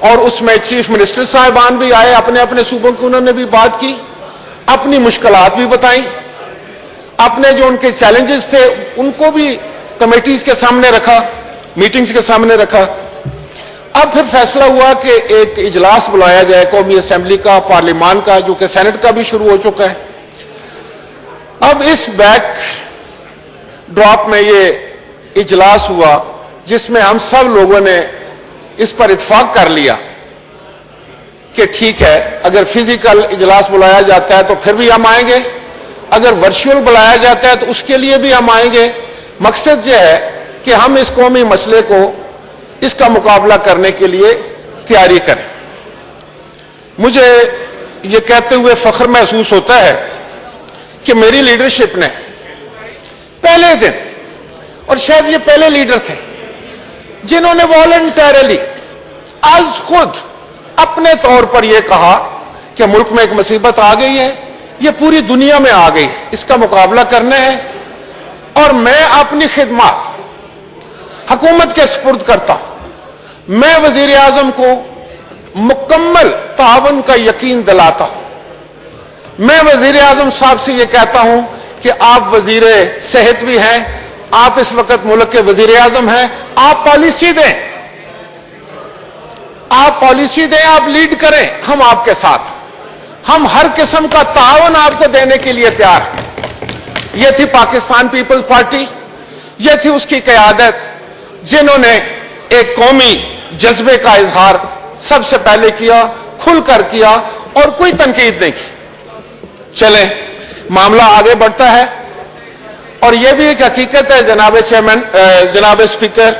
اور اس میں chief minister صاحبان بھی آئے, اپنے اپنے صوبوں کی انہوں نے بھی بات کی, اپنی مشکلات بھی بتائیں, اپنے جو ان کے چیلنجز تھے ان کو بھی کمیٹیز کے سامنے رکھا, میٹنگز کے سامنے رکھا. اب پھر فیصلہ ہوا کہ ایک اجلاس بلایا جائے قومی اسمبلی کا, پارلیمان کا, جو کہ سینٹ کا بھی شروع ہو چکا ہے. اب اس بیک ڈراپ میں یہ اجلاس ہوا جس میں ہم سب لوگوں نے اس پر اتفاق کر لیا کہ ٹھیک ہے, اگر فزیکل اجلاس بلایا جاتا ہے تو پھر بھی ہم آئیں گے, اگر ورچوئل بلایا جاتا ہے تو اس کے لیے بھی ہم آئیں گے. مقصد یہ ہے کہ ہم اس قومی مسئلے کو, اس کا مقابلہ کرنے کے لیے تیاری کریں. مجھے یہ کہتے ہوئے فخر محسوس ہوتا ہے کہ میری لیڈرشپ نے پہلے دن, اور شاید یہ پہلے لیڈر تھے جنہوں نے والنٹیرلی از خود اپنے طور پر یہ کہا کہ ملک میں ایک مصیبت آ گئی ہے, یہ پوری دنیا میں آ گئی, اس کا مقابلہ کرنا ہے, اور میں اپنی خدمات حکومت کے سپرد کرتا ہوں. میں وزیر اعظم کو مکمل تعاون کا یقین دلاتا ہوں. میں وزیر اعظم صاحب سے یہ کہتا ہوں کہ آپ وزیر صحت بھی ہیں, آپ اس وقت ملک کے وزیر اعظم ہیں, آپ پالیسی دیں, آپ پالیسی دیں, آپ لیڈ کریں, ہم آپ کے ساتھ, ہم ہر قسم کا تعاون آپ کو دینے کے لیے تیار ہیں. یہ تھی پاکستان پیپلز پارٹی, یہ تھی اس کی قیادت جنہوں نے ایک قومی جذبے کا اظہار سب سے پہلے کیا, کھل کر کیا, اور کوئی تنقید نہیں کی. چلیں معاملہ آگے بڑھتا ہے, اور یہ بھی ایک حقیقت ہے جناب چیئرمین, جناب اسپیکر,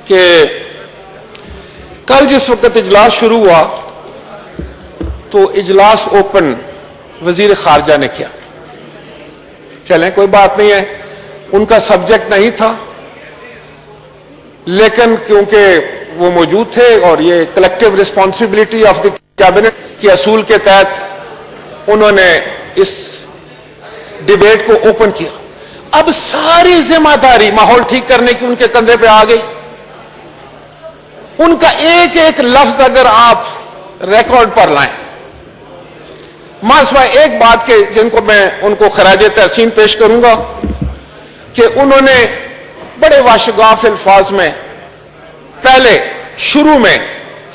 کہ کل جس وقت اجلاس شروع ہوا تو اجلاس اوپن وزیر خارجہ نے کیا. چلیں کوئی بات نہیں ہے, ان کا سبجیکٹ نہیں تھا, لیکن کیونکہ وہ موجود تھے اور یہ collective responsibility of the cabinet کے اصول کے تحت انہوں نے اس ڈیبیٹ کو اوپن کیا. اب ساری ذمہ داری ماحول ٹھیک کرنے کی ان کے کندھے پہ آ گئی. ان کا ایک ایک لفظ اگر آپ ریکارڈ پر لائیں, ماسوائے ایک بات کے جن کو میں ان کو خراج تحسین پیش کروں گا کہ انہوں نے بڑے واشگاف الفاظ میں پہلے شروع میں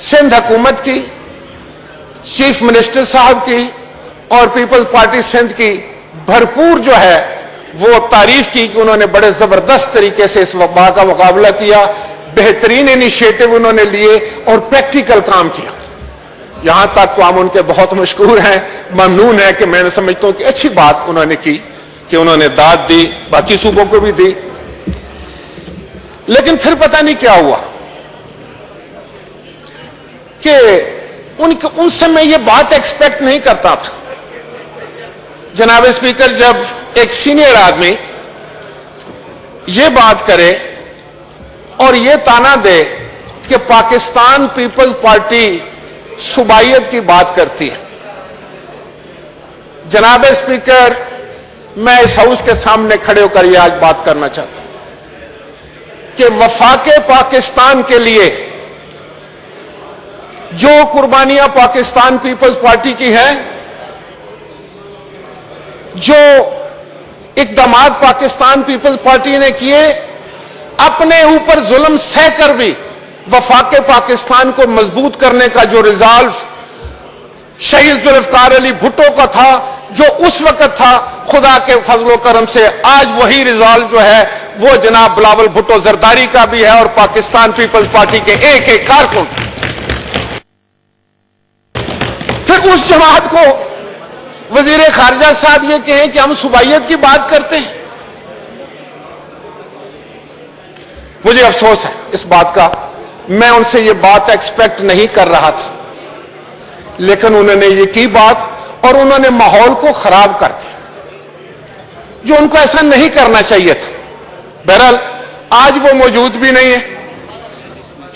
سندھ حکومت کی, چیف منسٹر صاحب کی اور پیپلز پارٹی سندھ کی بھرپور جو ہے وہ تعریف کی کہ انہوں نے بڑے زبردست طریقے سے اس وبا کا مقابلہ کیا, بہترین انیشیٹو انہوں نے لیے اور پریکٹیکل کام کیا. یہاں تک تو ہم ان کے بہت مشکور ہیں, ممنون ہے کہ میں نے سمجھتا ہوں کہ اچھی بات انہوں نے کی کہ انہوں نے داد دی, باقی صوبوں کو بھی دی. لیکن پھر پتہ نہیں کیا ہوا کہ ان سے میں یہ بات ایکسپیکٹ نہیں کرتا تھا. جناب اسپیکر, جب ایک سینئر آدمی یہ بات کرے اور یہ تانا دے کہ پاکستان پیپلز پارٹی صوبائیت کی بات کرتی ہے, جناب اسپیکر میں اس ہاؤس کے سامنے کھڑے ہو کر یہ آج بات کرنا چاہتا ہوں کہ وفاق پاکستان کے لیے جو قربانیاں پاکستان پیپلز پارٹی کی ہیں, جو اقدامات پاکستان پیپلز پارٹی نے کیے, اپنے اوپر ظلم سہ کر بھی وفاق پاکستان کو مضبوط کرنے کا جو ریزالو شہید ذوالفقار علی بھٹو کا تھا, جو اس وقت تھا, خدا کے فضل و کرم سے آج وہی ریزالو جو ہے وہ جناب بلاول بھٹو زرداری کا بھی ہے اور پاکستان پیپلز پارٹی کے ایک ایک کارکن. پھر اس جماعت کو وزیر خارجہ صاحب یہ کہیں کہ ہم صوبائیت کی بات کرتے ہیں. مجھے افسوس ہے اس بات کا, میں ان سے یہ بات ایکسپیکٹ نہیں کر رہا تھا, لیکن انہوں نے یہ کی بات اور انہوں نے ماحول کو خراب کر دیا جو ان کو ایسا نہیں کرنا چاہیے تھا. بہرحال آج وہ موجود بھی نہیں ہے.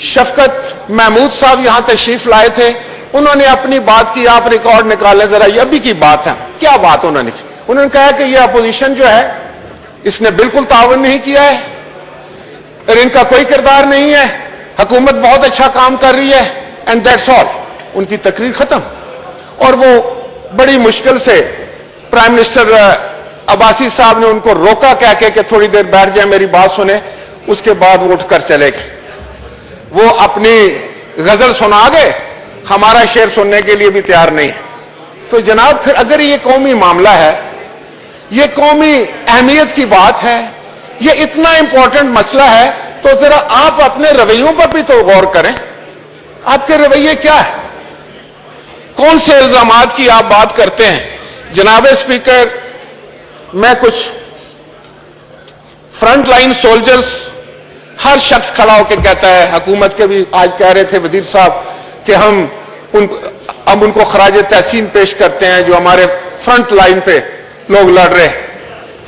شفقت محمود صاحب یہاں تشریف لائے تھے, انہوں نے اپنی بات کی, آپ ریکارڈ نکالیں ذرا, یہ ابھی کی بات ہے. کیا بات انہوں نے کی؟ انہوں نے کہا کہ یہ اپوزیشن جو ہے اس نے بالکل تعاون نہیں کیا ہے اور ان کا کوئی کردار نہیں ہے, حکومت بہت اچھا کام کر رہی ہے, اینڈ دیٹس آل. ان کی تقریر ختم. اور وہ بڑی مشکل سے پرائم منسٹر عباسی صاحب نے ان کو روکا کہہ کے کہ تھوڑی دیر بیٹھ جائیں میری بات سنیں. اس کے بعد وہ اٹھ کر چلے گئے. وہ اپنی غزل سنا گئے, ہمارا شعر سننے کے لیے بھی تیار نہیں ہے. تو جناب پھر اگر یہ قومی معاملہ ہے, یہ قومی اہمیت کی بات ہے, یہ اتنا امپورٹنٹ مسئلہ ہے, تو ذرا آپ اپنے رویوں پر بھی تو غور کریں. آپ کے رویے کیا ہے؟ کون سے الزامات کی آپ بات کرتے ہیں؟ جناب اسپیکر, میں کچھ فرنٹ لائن سولجرز, ہر شخص کھڑا ہو کے کہتا ہے, حکومت کے بھی آج کہہ رہے تھے وزیر صاحب کہ ہم ان کو خراج تحسین پیش کرتے ہیں جو ہمارے فرنٹ لائن پہ لوگ لڑ رہے ہیں,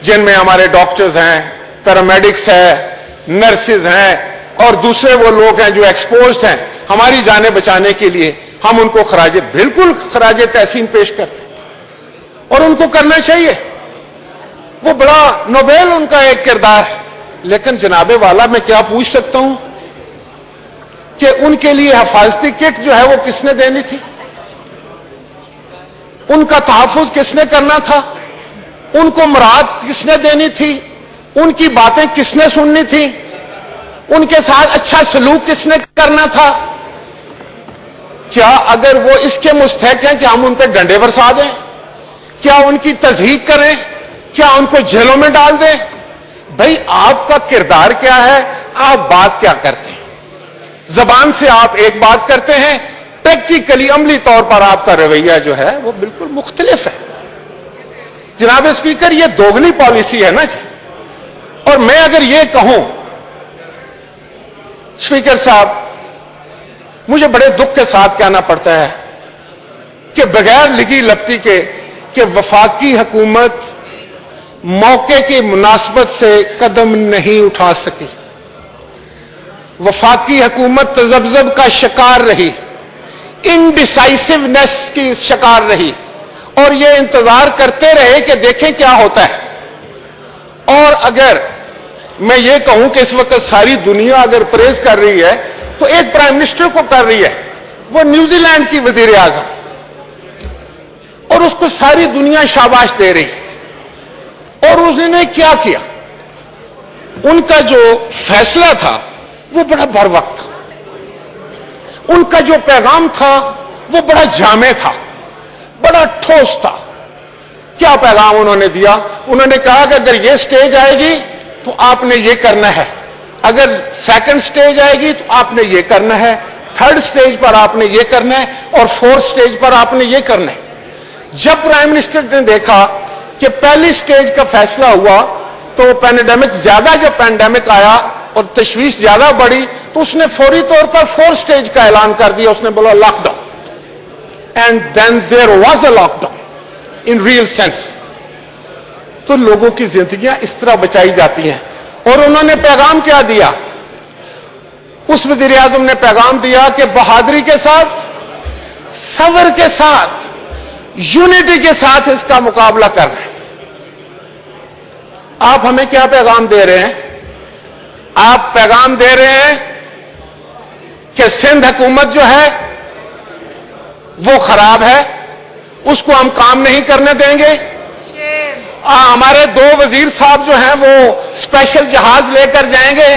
جن میں ہمارے ڈاکٹرز ہیں, پیرامیڈکس ہیں, نرسز ہیں, اور دوسرے وہ لوگ ہیں جو ایکسپوزڈ ہیں ہماری جانیں بچانے کے لیے. ہم ان کو بالکل خراج تحسین پیش کرتے ہیں, اور ان کو کرنا چاہیے. وہ بڑا نوبیل ان کا ایک کردار ہے. لیکن جناب والا میں کیا پوچھ سکتا ہوں کہ ان کے لیے حفاظتی کٹ جو ہے وہ کس نے دینی تھی؟ ان کا تحفظ کس نے کرنا تھا؟ ان کو مراد کس نے دینی تھی؟ ان کی باتیں کس نے سننی تھی؟ ان کے ساتھ اچھا سلوک کس نے کرنا تھا؟ کیا اگر وہ اس کے مستحق ہیں کہ ہم ان پہ ڈنڈے برسا دیں؟ کیا ان کی تضحیق کریں؟ کیا ان کو جیلوں میں ڈال دیں؟ بھائی آپ کا کردار کیا ہے؟ آپ بات کیا کرتے ہیں؟ زبان سے آپ ایک بات کرتے ہیں, پریکٹیکلی عملی طور پر آپ کا رویہ جو ہے وہ بالکل مختلف ہے. جناب اسپیکر, یہ دوگلی پالیسی ہے نا جی. اور میں اگر یہ کہوں, اسپیکر صاحب مجھے بڑے دکھ کے ساتھ کہنا پڑتا ہے کہ بغیر لگی لپٹی کے کہ وفاقی حکومت موقع کی مناسبت سے قدم نہیں اٹھا سکی. وفاقی حکومت تذبذب کا شکار رہی, انڈیسائسونیس کی شکار رہی, اور یہ انتظار کرتے رہے کہ دیکھیں کیا ہوتا ہے. اور اگر میں یہ کہوں کہ اس وقت ساری دنیا اگر پریز کر رہی ہے تو ایک پرائم منسٹر کو کر رہی ہے, وہ نیوزی لینڈ کی وزیر اعظم, اور اس کو ساری دنیا شاباش دے رہی. اور اس نے کیا کیا؟ ان کا جو فیصلہ تھا وہ بڑا بر وقت تھا. ان کا جو پیغام تھا وہ بڑا جامع تھا, بڑا ٹھوس تھا. کیا پیغام انہوں نے دیا؟ انہوں نے کہا کہ اگر یہ سٹیج آئے گی تو آپ نے یہ کرنا ہے, اگر سیکنڈ سٹیج آئے گی تو آپ نے یہ کرنا ہے, تھرڈ سٹیج پر آپ نے یہ کرنا ہے, اور فورتھ سٹیج پر آپ نے یہ کرنا ہے. جب پرائم منسٹر نے دیکھا کہ پہلی سٹیج کا فیصلہ ہوا تو پینڈیمک زیادہ, جب پینڈیمک آیا اور تشویش زیادہ بڑھی تو اس نے فوری طور پر فورتھ سٹیج کا اعلان کر دیا. اس نے بولا lockdown, and then there was a lockdown in real sense. تو لوگوں کی زندگیاں اس طرح بچائی جاتی ہیں. اور انہوں نے پیغام کیا دیا؟ اس وزیر اعظم نے پیغام دیا کہ بہادری کے ساتھ, صبر کے ساتھ, یونٹی کے ساتھ اس کا مقابلہ کر رہے ہیں. آپ ہمیں کیا پیغام دے رہے ہیں؟ آپ پیغام دے رہے ہیں کہ سندھ حکومت جو ہے وہ خراب ہے, اس کو ہم کام نہیں کرنے دیں گے. ہمارے دو وزیر صاحب جو ہیں وہ اسپیشل جہاز لے کر جائیں گے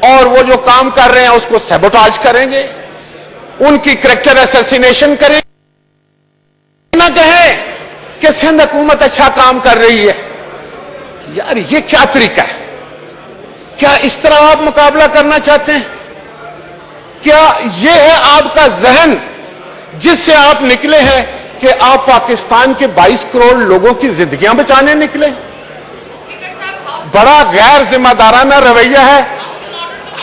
اور وہ جو کام کر رہے ہیں اس کو سیبوٹاج کریں گے, ان کی کریکٹر اسیسینیشن کریں گے. نہ کہیں کہ سندھ حکومت اچھا کام کر رہی ہے. یار یہ کیا طریقہ ہے؟ کیا اس طرح آپ مقابلہ کرنا چاہتے ہیں؟ کیا یہ ہے آپ کا ذہن جس سے آپ نکلے ہیں کہ آپ پاکستان کے 22 کروڑ لوگوں کی زندگیاں بچانے نکلے؟ بڑا غیر ذمہ دارانہ رویہ ہے.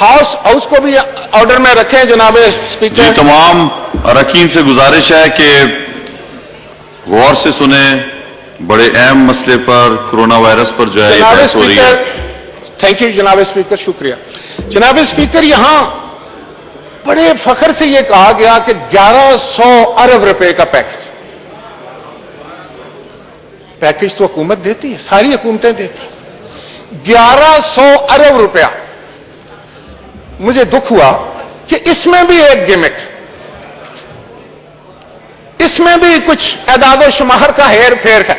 ہاؤس کو بھی آرڈر میں رکھیں جناب اسپیکر. جی, تمام اراکین سے گزارش ہے کہ غور سے سنیں. بڑے اہم مسئلے پر, کرونا وائرس پر جو ہے بحث ہو رہی ہے. تھینک یو جناب اسپیکر, شکریہ. جناب اسپیکر, یہاں بڑے فخر سے یہ کہا گیا کہ 1100 ارب روپے کا پیکج تو حکومت دیتی ہے, ساری حکومتیں دیتی ہیں. 1100 ارب روپیہ. مجھے دکھ ہوا کہ اس میں بھی ایک گمک, اس میں بھی کچھ اعداد و شمار کا ہیر پھیر ہے.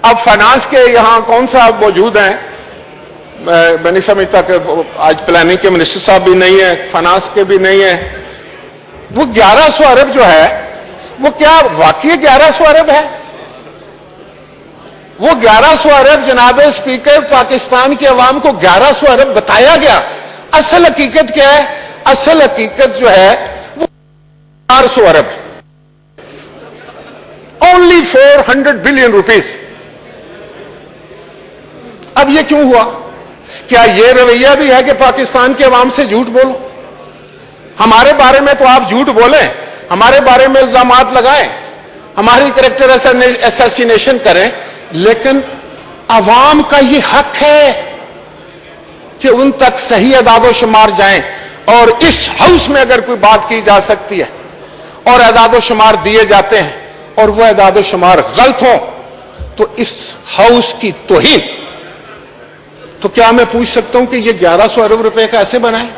اب فائنانس کے یہاں کون سا موجود ہیں؟ میں نہیں سمجھتا کہ آج پلاننگ کے منسٹر صاحب بھی نہیں ہیں, فائنانس کے بھی نہیں ہیں. وہ 1100 ارب جو ہے وہ کیا واقعی 1100 ارب ہے؟ وہ 1100 ارب جناب اسپیکر پاکستان کے عوام کو 1100 ارب بتایا گیا. اصل حقیقت کیا ہے؟ اصل حقیقت جو ہے وہ 400 ارب ہے. Only 400 billion rupees. اب یہ کیوں ہوا؟ کیا یہ رویہ بھی ہے کہ پاکستان کے عوام سے جھوٹ بولو؟ ہمارے بارے میں تو آپ جھوٹ بولیں, ہمارے بارے میں الزامات لگائیں, ہماری کریکٹر اسیسینیشن کریں, لیکن عوام کا یہ حق ہے کہ ان تک صحیح اعداد و شمار جائیں. اور اس ہاؤس میں اگر کوئی بات کی جا سکتی ہے اور اعداد و شمار دیے جاتے ہیں اور وہ اعداد و شمار غلط ہوں تو اس ہاؤس کی توہین. تو کیا میں پوچھ سکتا ہوں کہ یہ 1100 ارب روپے کا ایسے بنائیں؟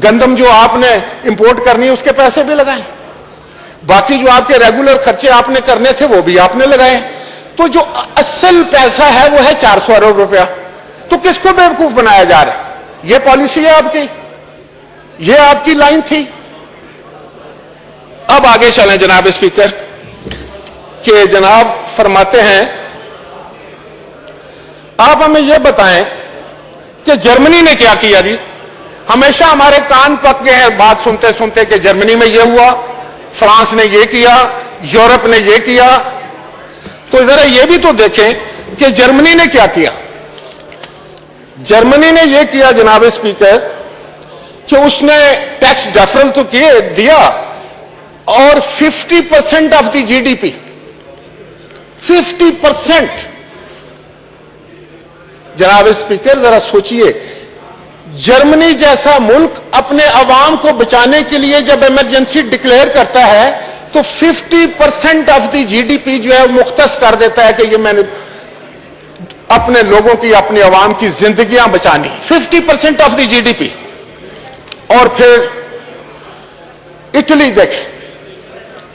گندم جو آپ نے امپورٹ کرنی ہے اس کے پیسے بھی لگائیں, باقی جو آپ کے ریگولر خرچے آپ نے کرنے تھے وہ بھی آپ نے لگائے. تو جو اصل پیسہ ہے وہ ہے 400 ارب روپیہ. تو کس کو بیوقوف بنایا جا رہا ہے؟ یہ پالیسی ہے آپ کی, یہ آپ کی لائن تھی. اب آگے چلیں جناب اسپیکر کہ جناب فرماتے ہیں آپ ہمیں یہ بتائیں کہ جرمنی نے کیا کیا. جی ہمیشہ ہمارے کان پک گئے ہیں بات سنتے سنتے کہ جرمنی میں یہ ہوا, فرانس نے یہ کیا, یورپ نے یہ کیا. تو ذرا یہ بھی تو دیکھیں کہ جرمنی نے کیا کیا. جرمنی نے یہ کیا جناب اسپیکر کہ اس نے ٹیکس ڈیفرل تو دیا اور 50% آف دی جی ڈی پی 50%. جناب اسپیکر ذرا سوچئے, جرمنی جیسا ملک اپنے عوام کو بچانے کے لیے جب ایمرجنسی ڈکلیئر کرتا ہے تو 50% of the G D P جو ہے مختص کر دیتا ہے کہ یہ میں نے اپنے لوگوں کی, اپنے عوام کی زندگیاں بچانی. 50% آف دی جی ڈی پی. اور پھر اٹلی دیکھیں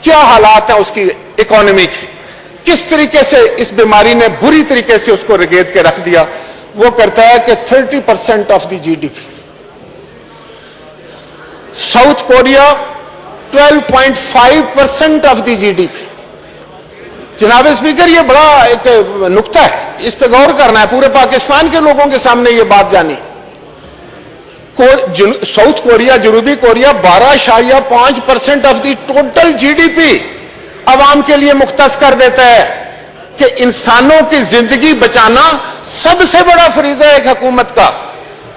کیا حالات ہیں اس کی اکانومی کی, کس طریقے سے اس بیماری نے بری طریقے سے اس کو رگید کے رکھ دیا. وہ کرتا ہے کہ 30% of the G D P. South Korea 12.5% of the G D P. جناب اسپیکر یہ بڑا ایک نقطہ ہے, اس پہ غور کرنا ہے, پورے پاکستان کے لوگوں کے سامنے یہ بات جانی. ساؤتھ کوریا, جنوبی Korea 12.5% of the total G D P عوام کے لیے مختص کر دیتا ہے کہ انسانوں کی زندگی بچانا سب سے بڑا فریضہ ہے ایک حکومت کا.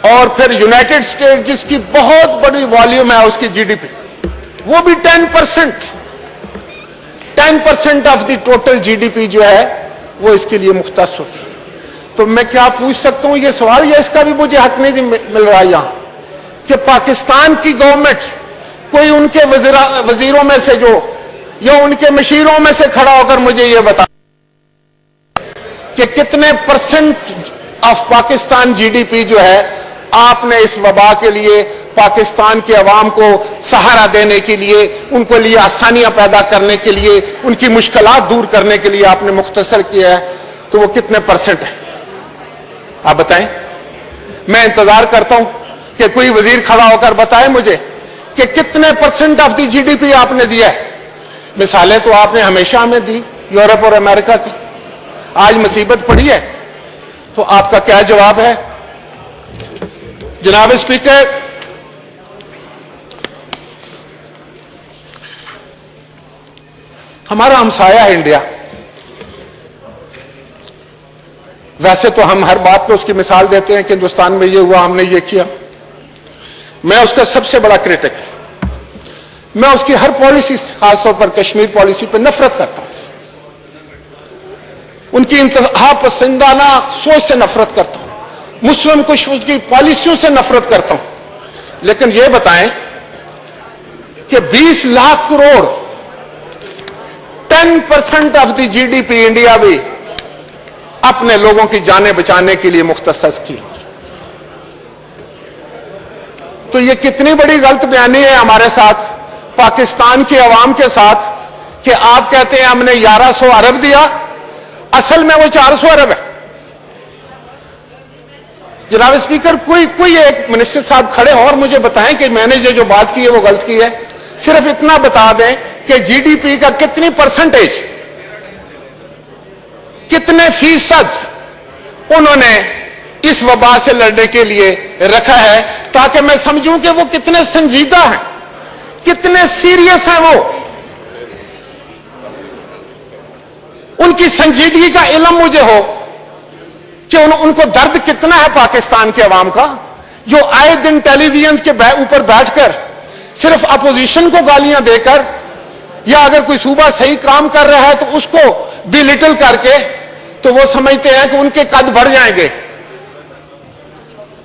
اور پھر یونائٹڈ اسٹیٹ جس کی بہت بڑی والیوم ہے اس کی جی ڈی پی, وہ بھی 10% of the total G D P جو ہے وہ اس کے لیے مختص ہوتی ہے. تو میں کیا پوچھ سکتا ہوں, یہ سوال یا اس کا بھی مجھے حق نہیں مل رہا یہاں کہ پاکستان کی گورنمنٹ کوئی ان کے وزیروں میں سے جو یا ان کے مشیروں میں سے کھڑا ہو کر مجھے یہ بتا کہ کتنے percent of Pakistan G D P جو ہے آپ نے اس وبا کے لیے پاکستان کے عوام کو سہارا دینے کے لیے, ان کو لیے آسانیاں پیدا کرنے کے لیے, ان کی مشکلات دور کرنے کے لیے آپ نے مختصر کیا ہے, تو وہ کتنے پرسنٹ ہے آپ بتائیں. میں انتظار کرتا ہوں کہ کوئی وزیر کھڑا ہو کر بتائے مجھے کہ کتنے percent of the G D P آپ نے دیا ہے. مثالیں تو آپ نے ہمیشہ ہمیں دی یورپ اور امریکہ کی, آج مصیبت پڑی ہے تو آپ کا کیا جواب ہے؟ جناب اسپیکر ہمارا ہمسایہ ہے انڈیا. ویسے تو ہم ہر بات پہ اس کی مثال دیتے ہیں کہ ہندوستان میں یہ ہوا, ہم نے یہ کیا. میں اس کا سب سے بڑا کرٹک, میں اس کی ہر پالیسی خاص طور پر کشمیر پالیسی پہ نفرت کرتا ہوں, ان کی انتہا پسندانہ سوچ سے نفرت کرتا ہوں, مسلم کشمیر کی پالیسیوں سے نفرت کرتا ہوں. لیکن یہ بتائیں کہ 20 lakh crore 10% of the G D P India بھی اپنے لوگوں کی جانیں بچانے کے لیے مختص کی. تو یہ کتنی بڑی غلط بیانی ہے ہمارے ساتھ, پاکستان کے عوام کے ساتھ, کہ آپ کہتے ہیں ہم نے 1100 ارب دیا، اصل میں وہ 400 ارب ہے۔ جناب اسپیکر، کوئی ایک منسٹر صاحب کھڑے اور مجھے بتائیں کہ میں نے جو بات کی ہے وہ غلط کی ہے۔ صرف اتنا بتا دیں کہ جی ڈی پی کا کتنی پرسنٹیج، کتنے فیصد انہوں نے اس وبا سے لڑنے کے لیے رکھا ہے، تاکہ میں سمجھوں کہ وہ کتنے سنجیدہ ہیں، کتنے سیریس ہیں، وہ ان کی سنجیدگی کا علم مجھے ہو کہ ان کو درد کتنا ہے پاکستان کے عوام کا، جو آئے دن ٹیلی ویژن کے اوپر بیٹھ کر صرف اپوزیشن کو گالیاں دے کر، یا اگر کوئی صوبہ صحیح کام کر رہا ہے تو اس کو بھی لٹل کر کے تو وہ سمجھتے ہیں کہ ان کے قد بڑھ جائیں گے۔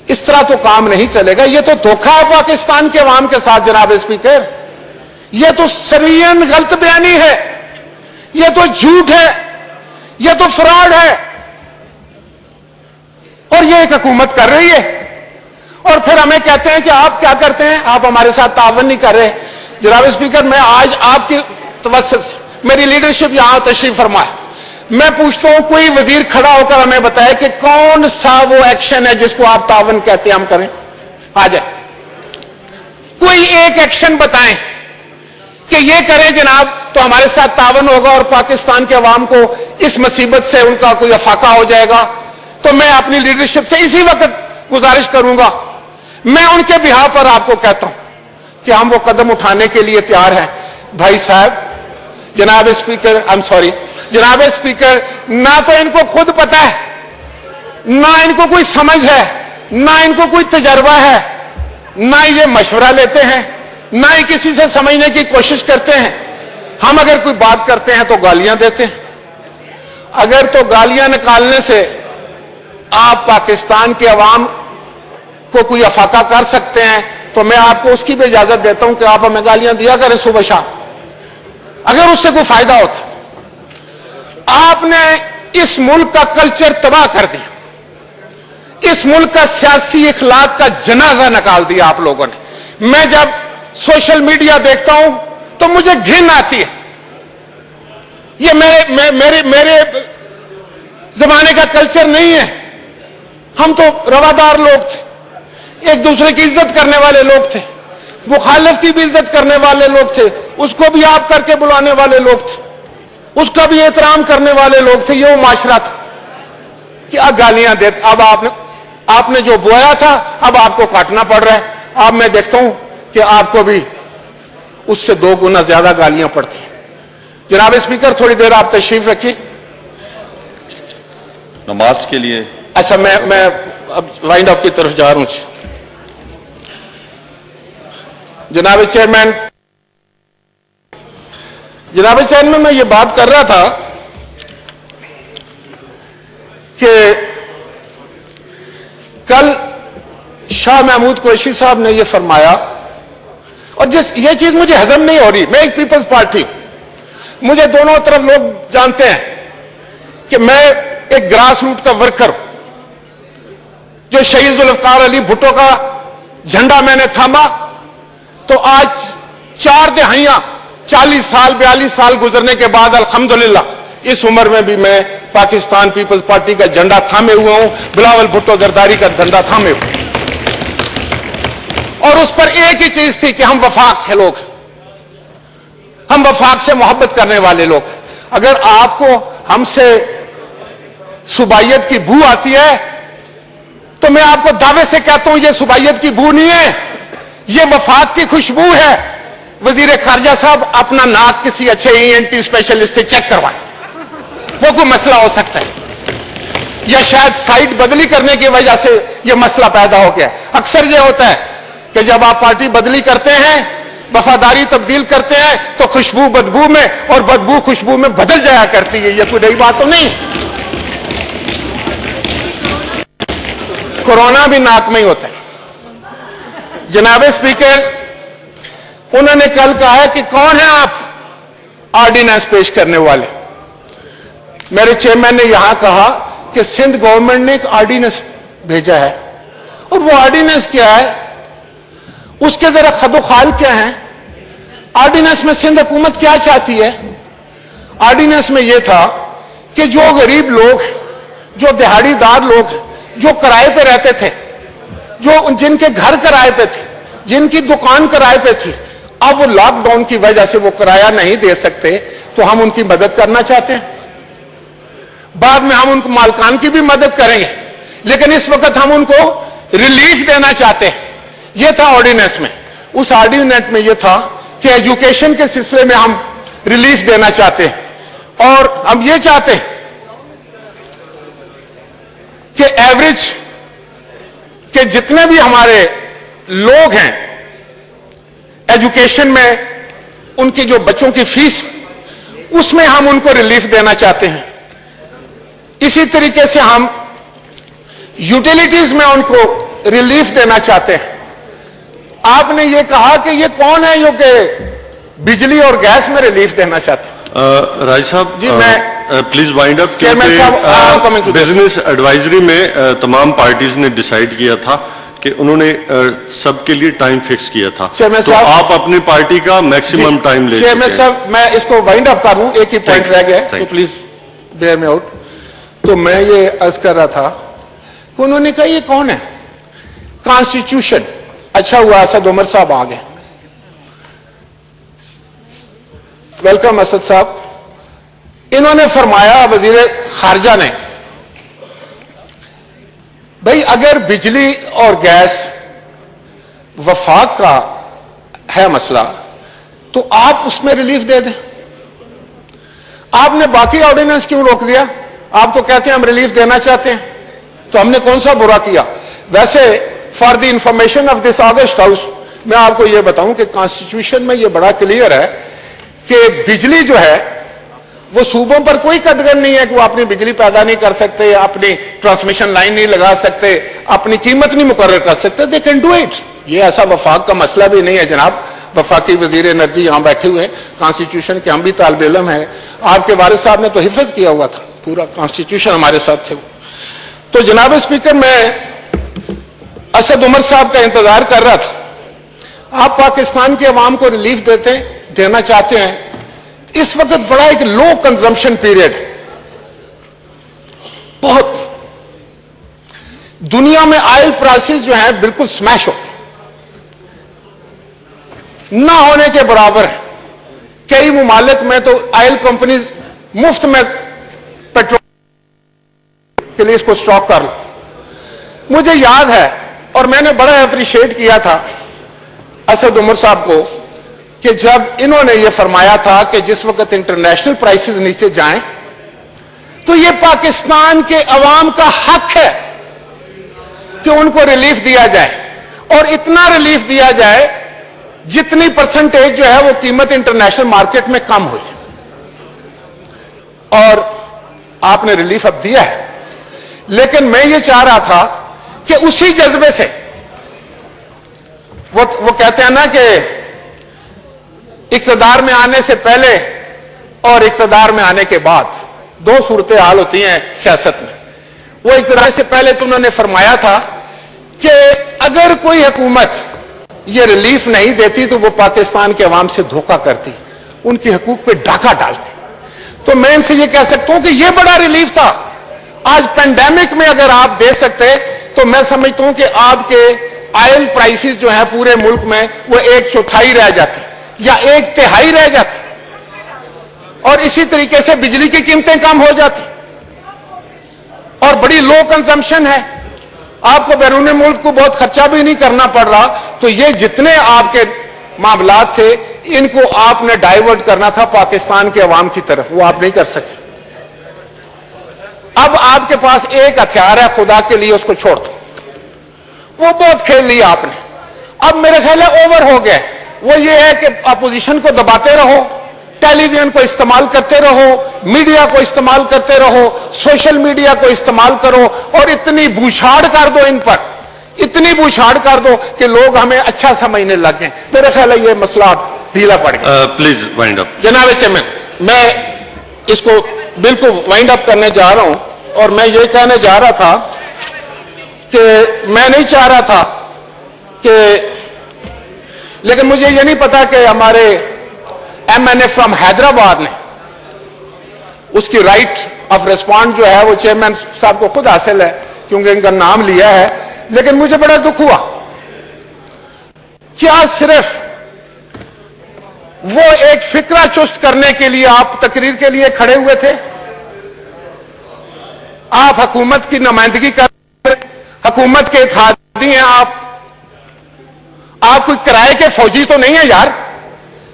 اس طرح تو کام نہیں چلے گا۔ یہ تو دھوکہ ہے پاکستان کے عوام کے ساتھ جناب اسپیکر، یہ تو سرین غلط بیانی ہے، یہ تو جھوٹ ہے، یہ تو فراڈ ہے، اور یہ ایک حکومت کر رہی ہے۔ اور پھر ہمیں کہتے ہیں کہ آپ کیا کرتے ہیں، آپ ہمارے ساتھ تعاون نہیں کر رہے۔ جناب اسپیکر، میں آج آپ کی توسط سے، میری لیڈرشپ یہاں تشریف فرما ہے، میں پوچھتا ہوں کوئی وزیر کھڑا ہو کر ہمیں بتائے کہ کون سا وہ ایکشن ہے جس کو آپ تعاون کہتے ہیں ہم کریں، آ جائے کوئی ایک ایکشن بتائیں کہ یہ کریں جناب تو ہمارے ساتھ تعاون ہوگا اور پاکستان کے عوام کو اس مصیبت سے ان کا کوئی افاقہ ہو جائے گا۔ تو میں اپنی لیڈرشپ سے اسی وقت گزارش کروں گا، میں ان کے بہا پر آپ کو کہتا ہوں کہ ہم وہ قدم اٹھانے کے لیے تیار ہیں۔ بھائی صاحب، جناب اسپیکر، جناب اسپیکر، نہ تو ان کو خود پتہ ہے، نہ ان کو کوئی سمجھ ہے، نہ ان کو کوئی تجربہ ہے، نہ یہ مشورہ لیتے ہیں، نہ ہی کسی سے سمجھنے کی کوشش کرتے ہیں۔ ہم اگر کوئی بات کرتے ہیں تو گالیاں دیتے ہیں۔ اگر تو گالیاں نکالنے سے آپ پاکستان کے عوام کو کوئی افاقہ کر سکتے ہیں تو میں آپ کو اس کی بھی اجازت دیتا ہوں کہ آپ ہمیں گالیاں دیا کریں صبح شام، اگر اس سے کوئی فائدہ ہوتا۔ آپ نے اس ملک کا کلچر تباہ کر دیا، اس ملک کا سیاسی اخلاق کا جنازہ نکال دیا آپ لوگوں نے۔ میں جب سوشل میڈیا دیکھتا ہوں تو مجھے گھن آتی ہے۔ یہ میرے زمانے کا کلچر نہیں ہے۔ ہم تو روادار لوگ تھے، ایک دوسرے کی عزت کرنے والے لوگ تھے، مخالف کی بھی عزت کرنے والے لوگ تھے، اس کو بھی آپ کر کے بلانے والے لوگ تھے، اس کا بھی احترام کرنے والے لوگ تھے۔ یہ وہ معاشرہ تھا کہ اب گالیاں دیتے، اب آپ نے جو بویا تھا اب آپ کو کاٹنا پڑ رہا ہے۔ اب میں دیکھتا ہوں کہ آپ کو بھی اس سے 2 گنا زیادہ گالیاں پڑتی ہیں۔ جناب اسپیکر، تھوڑی دیر آپ تشریف رکھیے، نماز کے لیے۔ اچھا، میں اب وائنڈ اپ کی طرف جا رہا ہوں۔ جناب چیئرمین، میں یہ بات کر رہا تھا کہ کل شاہ محمود قریشی صاحب نے یہ فرمایا، اور یہ چیز مجھے ہضم نہیں ہو رہی۔ میں ایک پیپلز پارٹی ہوں، مجھے دونوں طرف لوگ جانتے ہیں کہ میں ایک گراس روٹ کا ورکر ہوں۔ جو شہید ذوالفقار علی بھٹو کا جھنڈا میں نے تھاما تو آج 4 دہائیاں 40 سال 42 سال گزرنے کے بعد الحمدللہ اس عمر میں بھی میں پاکستان پیپلز پارٹی کا جھنڈا تھامے ہوا ہوں، بلاول بھٹو زرداری کا جھنڈا تھامے ہوا، اور اس پر ایک ہی چیز تھی کہ ہم وفاق کے لوگ، ہم وفاق سے محبت کرنے والے لوگ۔ اگر آپ کو ہم سے صوبائیت کی بو آتی ہے تو میں آپ کو دعوے سے کہتا ہوں یہ صوبائیت کی بو نہیں ہے، یہ وفاق کی خوشبو ہے۔ وزیر خارجہ صاحب اپنا ناک کسی اچھے ENT اسپیشلسٹ سے چیک کروائیں، وہ کوئی مسئلہ ہو سکتا ہے، یا شاید سائٹ بدلی کرنے کی وجہ سے یہ مسئلہ پیدا ہو گیا۔ اکثر یہ ہوتا ہے کہ جب آپ پارٹی بدلی کرتے ہیں، وفاداری تبدیل کرتے ہیں تو خوشبو بدبو میں اور بدبو خوشبو میں بدل جایا کرتی ہے۔ یہ کوئی نئی بات تو نہیں۔ کورونا بھی ناک میں ہی ہوتا ہے۔ جناب اسپیکر، انہوں نے کل کہا ہے کہ کون ہیں آپ آرڈیننس پیش کرنے والے۔ میرے چیئرمین نے یہاں کہا کہ سندھ گورنمنٹ نے ایک آرڈیننس بھیجا ہے، اور وہ آرڈیننس کیا ہے، اس کے ذرا خد و خال کیا ہیں، آرڈیننس میں سندھ حکومت کیا چاہتی ہے۔ آرڈیننس میں یہ تھا کہ جو غریب لوگ, جو دہاڑی دار لوگ, جو کرائے پہ رہتے تھے, جن کے گھر کرائے پہ تھے, جن کی دکان کرائے پہ تھی, اب وہ لاک ڈاؤن کی وجہ سے وہ کرایہ نہیں دے سکتے, تو ہم ان کی مدد کرنا چاہتے ہیں. بعد میں ہم ان کو مالکان کی بھی مدد کریں گے, لیکن اس وقت ہم ان کو ریلیف دینا چاہتے ہیں. یہ تھا آرڈیننس میں. اس آرڈیننس میں یہ تھا کہ ایجوکیشن کے سلسلے میں ہم ریلیف دینا چاہتے ہیں, اور ہم یہ چاہتے ہیں کہ ایوریج کہ جتنے بھی ہمارے لوگ ہیں ایجوکیشن میں, ان کی جو بچوں کی فیس, اس میں ہم ان کو ریلیف دینا چاہتے ہیں. اسی طریقے سے ہم یوٹیلیٹیز میں ان کو ریلیف دینا چاہتے ہیں. آپ نے یہ کہا کہ یہ کون ہے جو کہ بجلی اور گیس میں ریلیف دینا چاہتے ہیں؟ راج صاحب جی میں پلیز وائنڈ اپ. چیئرمین صاحب, بزنس ایڈوائزری میں تمام پارٹیز نے ڈیسائیڈ کیا تھا کہ انہوں نے سب کے لیے ٹائم فکس کیا تھا, تو آپ اپنی پارٹی کا میکسیمم ٹائم لے. چیئرمین صاحب میں اس کو وائنڈ اپ کروں, ایک ہی پوائنٹ رہ گیا تو پلیز بیئر می آؤٹ. تو میں یہ عرض کر رہا تھا کہ انہوں نے کہا یہ کون ہے کانسٹیٹیوشن. اچھا ہوا اسد عمر صاحب آ گئے. ویلکم اسد صاحب. انہوں نے فرمایا, وزیر خارجہ نے, بھئی اگر بجلی اور گیس وفاق کا ہے مسئلہ تو آپ اس میں ریلیف دے دیں. آپ نے باقی آرڈیننس کیوں روک دیا؟ آپ تو کہتے ہیں ہم ریلیف دینا چاہتے ہیں, تو ہم نے کون سا برا کیا؟ ویسے for the information of this August house, میں آپ کو یہ بتاؤں کہ کانسٹیٹیوشن میں یہ بڑا کلیئر ہے کہ بجلی جو ہے وہ صوبوں پر کوئی قدغن نہیں ہے کہ وہ اپنی بجلی پیدا نہیں کر سکتے, اپنی ٹرانسمیشن لائن نہیں لگا سکتے, اپنی قیمت نہیں مقرر کر سکتے. They can do it. یہ ایسا وفاق کا مسئلہ بھی نہیں ہے جناب. وفاقی وزیر انرجی یہاں بیٹھے ہوئے ہیں, کانسٹیٹیوشن کے ہم بھی طالب علم ہیں. آپ کے والد صاحب نے تو حفظ کیا ہوا تھا, پورا کانسٹیٹیوشن ہمارے ساتھ تھے. تو جناب اسپیکر, میں اسد عمر صاحب کا انتظار کر رہا تھا. آپ پاکستان کے عوام کو ریلیف دینا چاہتے ہیں. اس وقت بڑا ایک لو کنزمپشن پیریڈ, بہت دنیا میں آئل پرائسز جو ہیں بالکل سمیش ہو نہ ہونے کے برابر ہیں. کئی ممالک میں تو آئل کمپنیز مفت میں پیٹرول کے لیے اس کو سٹاک کر لو. مجھے یاد ہے, اور میں نے بڑا اپریشیٹ کیا تھا اسد عمر صاحب کو, کہ جب انہوں نے یہ فرمایا تھا کہ جس وقت انٹرنیشنل پرائسز نیچے جائیں تو یہ پاکستان کے عوام کا حق ہے کہ ان کو ریلیف دیا جائے, اور اتنا ریلیف دیا جائے جتنی پرسنٹیج جو ہے وہ قیمت انٹرنیشنل مارکیٹ میں کم ہوئی. اور آپ نے ریلیف اب دیا ہے. لیکن میں یہ چاہ رہا تھا کہ اسی جذبے سے, وہ کہتے ہیں نا کہ اقتدار میں آنے سے پہلے اور اقتدار میں آنے کے بعد دو صورتحال ہوتی ہیں سیاست میں. وہ اقتدار سے پہلے تو انہوں نے فرمایا تھا کہ اگر کوئی حکومت یہ ریلیف نہیں دیتی تو وہ پاکستان کے عوام سے دھوکہ کرتی, ان کے حقوق پہ ڈاکہ ڈالتی. تو میں ان سے یہ کہہ سکتا ہوں کہ یہ بڑا ریلیف تھا. آج پینڈیمک میں اگر آپ دے سکتے تو میں سمجھتا ہوں کہ آپ کے آئل پرائسز جو ہیں پورے ملک میں وہ 1/4 رہ جاتی یا 1/3 رہ جاتی, اور اسی طریقے سے بجلی کی قیمتیں کم ہو جاتی, اور بڑی لو کنزمپشن ہے. آپ کو بیرون ملک کو بہت خرچہ بھی نہیں کرنا پڑ رہا. تو یہ جتنے آپ کے معاملات تھے ان کو آپ نے ڈائیورٹ کرنا تھا پاکستان کے عوام کی طرف, وہ آپ نہیں کر سکے. اب آپ کے پاس ایک ہتھیار ہے, خدا کے لیے اس کو چھوڑ دو. وہ بہت کھیل لیا آپ نے, اب میرے خیال ہے اوور ہو گیا. وہ یہ ہے کہ اپوزیشن کو دباتے رہو, ٹیلی ویژن کو استعمال کرتے رہو, میڈیا کو استعمال کرتے رہو, سوشل میڈیا کو استعمال کرو, اور اتنی بوچھاڑ کر دو ان پر, اتنی بوچھاڑ کر دو کہ لوگ ہمیں اچھا سمجھنے لگ گئے. میرے خیال ہے یہ مسئلہ ڈھیلا پڑ گیا. پلیز وائنڈ اپ. جناب چیئرمین, میں اس کو بالکل وائنڈ اپ کرنے جا رہا ہوں, اور میں یہ کہنے جا رہا تھا کہ میں نہیں چاہ رہا تھا کہ, لیکن مجھے یہ نہیں پتا کہ ہمارے M N A from Hyderabad نے اس کی رائٹ آف ریسپونڈ جو ہے وہ چیئرمین صاحب کو خود حاصل ہے کیونکہ ان کا نام لیا ہے. لیکن مجھے بڑا دکھ ہوا. کیا صرف وہ ایک فکرہ چست کرنے کے لیے آپ تقریر کے لیے کھڑے ہوئے تھے؟ آپ حکومت کی نمائندگی کر رہے ہیں, حکومت کے اتحادی ہیں آپ کوئی کرائے کے فوجی تو نہیں ہیں یار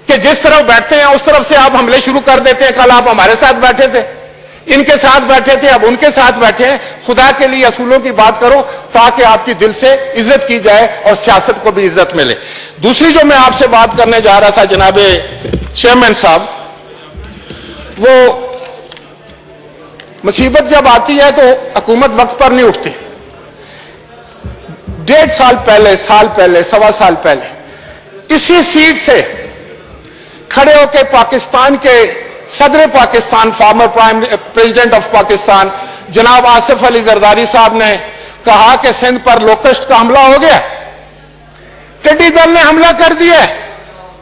کہ جس طرف بیٹھتے ہیں اس طرف سے آپ حملے شروع کر دیتے ہیں. کل آپ ہمارے ساتھ بیٹھے تھے, ان کے ساتھ بیٹھے تھے, اب ان کے ساتھ بیٹھے ہیں. خدا کے لیے اصولوں کی بات کرو تاکہ آپ کی دل سے عزت کی جائے اور سیاست کو بھی عزت ملے. دوسری جو میں آپ سے بات کرنے جا رہا تھا جناب چیئرمین صاحب, وہ مصیبت جب آتی ہے تو حکومت وقت پر نہیں اٹھتی. 1.5 سال پہلے سوا سال پہلے اسی سیٹ سے کھڑے ہو کے پاکستان کے صدر Pakistan former president of Pakistan جناب آصف علی زرداری صاحب نے کہا کہ سندھ پر لوکسٹ کا حملہ ہو گیا, ٹڈی دل نے حملہ کر دیا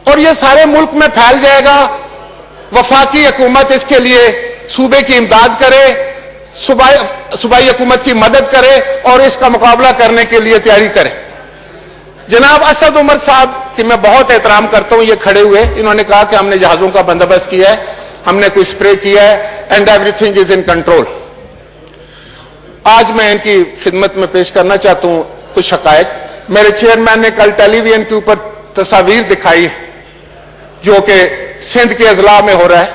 اور یہ سارے ملک میں پھیل جائے گا. وفاقی حکومت اس کے لیے صوبے کی امداد کرے, صوبائی حکومت کی مدد کرے اور اس کا مقابلہ کرنے کے لیے تیاری کرے. جناب اسد عمر صاحب کہ میں بہت احترام کرتا ہوں, یہ کھڑے ہوئے, انہوں نے کہا کہ ہم نے جہازوں کا بندوبست کیا ہے, ہم نے کوئی سپرے کیا ہے and every thing is in control. آج میں ان کی خدمت میں پیش کرنا چاہتا ہوں کچھ حقائق. میرے چیئرمین نے کل ٹیلی ویژن کے اوپر تصاویر دکھائی جو کہ سندھ کے اضلاع میں ہو رہا ہے,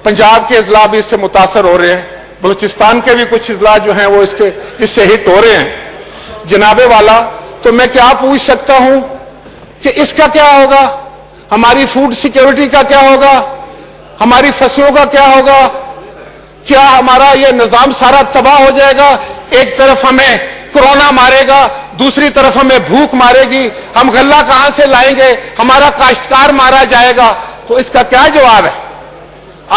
پنجاب کے اضلاع بھی اس سے متاثر ہو رہے ہیں, بلوچستان کے بھی کچھ اضلاع جو ہیں وہ اس سے ہٹ ہو رہے ہیں. جناب والا, تو میں کیا پوچھ سکتا ہوں کہ اس کا کیا ہوگا, ہماری فوڈ سیکیورٹی کا کیا ہوگا, ہماری فصلوں کا کیا ہوگا, کیا ہمارا یہ نظام سارا تباہ ہو جائے گا؟ ایک طرف ہمیں کورونا مارے گا, دوسری طرف ہمیں بھوک مارے گی, ہم غلہ کہاں سے لائیں گے, ہمارا کاشتکار مارا جائے گا. تو اس کا کیا جواب ہے؟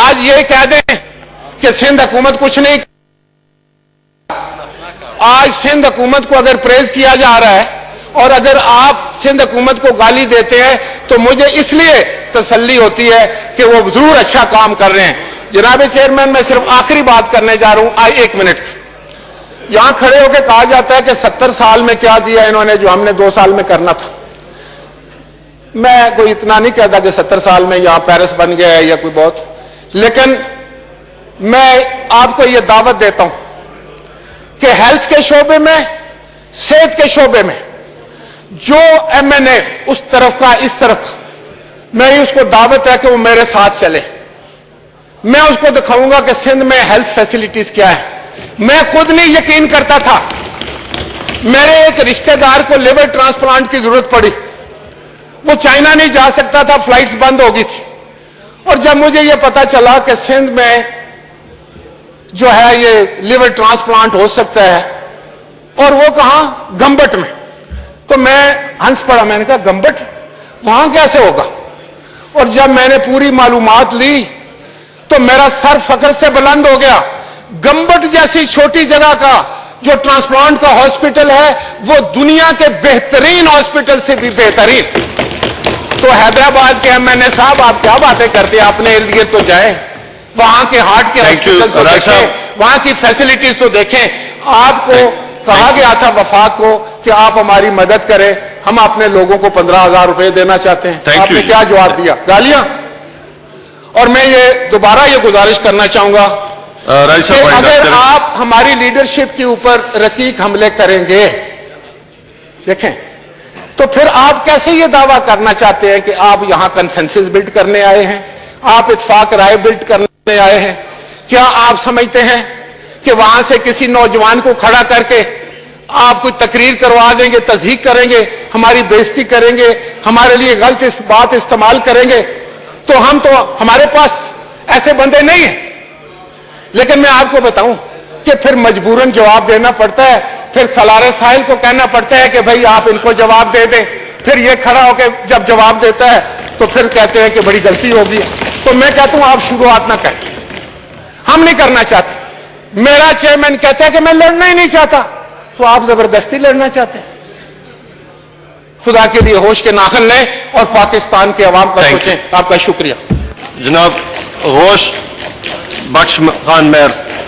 آج یہ کہہ دیں کہ سندھ حکومت کچھ نہیں. آج سندھ حکومت کو اگر پریز کیا جا رہا ہے اور اگر آپ سندھ حکومت کو گالی دیتے ہیں تو مجھے اس لیے تسلی ہوتی ہے کہ وہ ضرور اچھا کام کر رہے ہیں. جناب چیئرمین, میں صرف آخری بات کرنے جا رہا ہوں, 1 منٹ. یہاں کھڑے ہو کے کہا جاتا ہے کہ 70 سال میں کیا کیا انہوں نے جو ہم نے 2 سال میں کرنا تھا. میں کوئی اتنا نہیں کہتا کہ 70 سال میں یہاں پیرس بن گیا ہے یا کوئی بہت, لیکن میں آپ کو یہ دعوت دیتا ہوں کہ ہیلتھ کے شعبے میں, صحت کے شعبے میں جو MNA اس طرف کا اس طرف کا, میں اس کو دعوت ہے کہ وہ میرے ساتھ چلے. میں اس کو دکھاؤں گا کہ سندھ میں ہیلتھ فیسلٹیز کیا ہے. میں خود نہیں یقین کرتا تھا, میرے ایک رشتہ دار کو لیور ٹرانسپلانٹ کی ضرورت پڑی, وہ چائنا نہیں جا سکتا تھا, فلائٹس بند ہو گئی تھی, اور جب مجھے یہ پتا چلا کہ سندھ میں جو ہے یہ لیور ٹرانسپلانٹ ہو سکتا ہے, اور وہ کہاں, گمبٹ میں, تو میں ہنس پڑا. میں نے کہا گمبٹ وہاں کیسے ہوگا؟ اور جب میں نے پوری معلومات لی تو میرا سر فخر سے بلند ہو گیا. گمبٹ جیسی چھوٹی جگہ کا جو ٹرانسپلانٹ کا ہاسپٹل ہے وہ دنیا کے بہترین ہاسپٹل سے بھی بہترین. تو حیدرآباد کے MNA صاحب آپ کیا باتیں کرتے ہیں, اپنے ارد گرد تو جائیں, وہاں کے ہارٹ کے ہاسپٹل تو دیکھیں, وہاں کی فیسلٹیز تو دیکھیں. آپ کو کہا گیا تھا وفاق کو کہ آپ ہماری مدد کریں, ہم اپنے لوگوں کو 15,000 روپے دینا چاہتے ہیں. آپ نے کیا جواب دیا؟ گالیاں. اور میں یہ دوبارہ یہ گزارش کرنا چاہوں گا کہ اگر آپ ہماری لیڈرشپ کے اوپر رقیق حملے کریں گے, دیکھیں, تو پھر آپ کیسے یہ دعویٰ کرنا چاہتے ہیں کہ آپ یہاں کنسنسس بلڈ کرنے آئے ہیں, آپ اتفاق رائے بلڈ کرنے آئے ہیں؟ کیا آپ سمجھتے ہیں کہ وہاں سے کسی نوجوان کو کھڑا کر کے آپ کوئی تقریر کروا دیں گے, تصحیح کریں گے, ہماری بےزتی کریں گے, ہمارے لیے غلط بات استعمال کریں گے؟ تو ہمارے پاس ایسے بندے نہیں ہیں. لیکن میں آپ کو بتاؤں کہ پھر مجبوراً جواب دینا پڑتا ہے, پھر سالار ساحل کو کہنا پڑتا ہے کہ بھائی آپ ان کو جواب دے دیں. پھر یہ کھڑا ہو کے جب جواب دیتا ہے تو پھر کہتے ہیں کہ بڑی غلطی ہوگی. تو میں کہتا ہوں آپ شروعات نہ کریں, ہم نہیں کرنا چاہتے. میرا چیئرمین کہتا ہے کہ میں لڑنا ہی نہیں چاہتا, تو آپ زبردستی لڑنا چاہتے ہیں. خدا کے لیے ہوش کے ناخن لیں اور پاکستان کے عوام کا سوچیں. آپ کا شکریہ. جناب غوث بخش خان میر